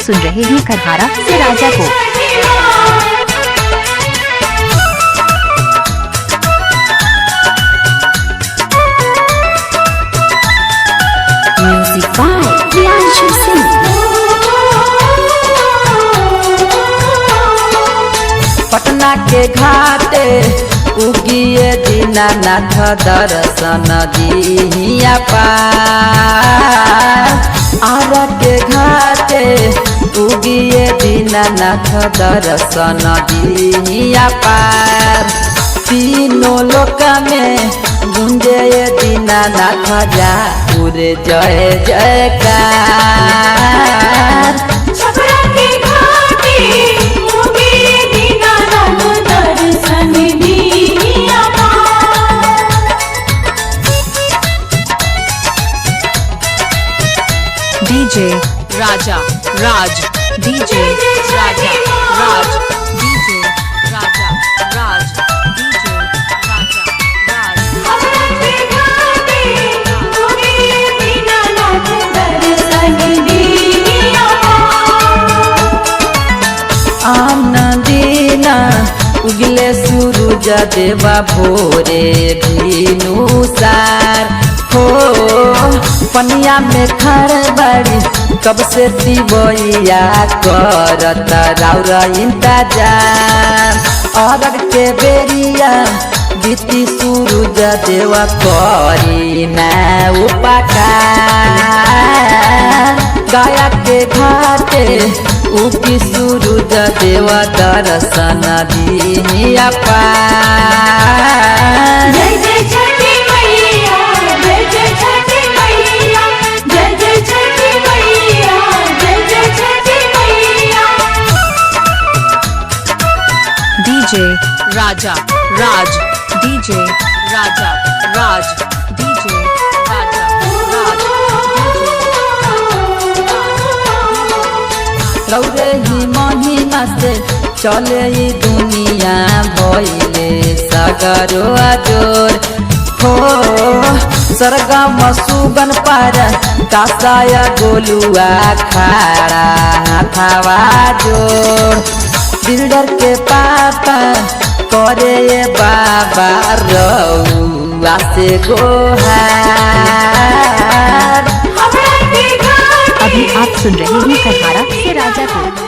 सुन रहे हैं खरहारा से राजा को। Music by Priyanshu Singh. पटना के घाटे उगिए दीनानाथ दर्शन दिहिया पार। आरा के घाटे उगिए दीनानाथ दर्शन दिहिया पार। तीनों लोक में गुंजे दीनानाथ जाऊर जय जयकार। डीजे राजा राज, डीजे राजा राज, डीजे राजा राज, डीजे राजा आनंदीना उगले सूरज देवा भोरे भिनुसार हो। पनिया में खड़ बड़ी कब से तिवैया करत राउर इंतजार। अरग के बेरिया बीती सूरज देवा करी ना उपकार। गया के घाटे उगी सूरज देवा दर्शन दिहिया पार। जय जय छठी मैया, जय जय छठी मैया, जय जय छठी मैया, जय जय छठी मैया। डीजे राजा राज, डीजे राजा राज, डीजे राजा राज। रौरे ही महिमा से चले ई दुनिया भइले सगरो अजोर हो। सरगम सुगन पर कासाया गोलुआ खाड़ा हाथावा जोड़। बिल्डर के पापा करे बाबा रउआ से गोहार। अभी आप सुन रहे हैं खरहारा से राजा को।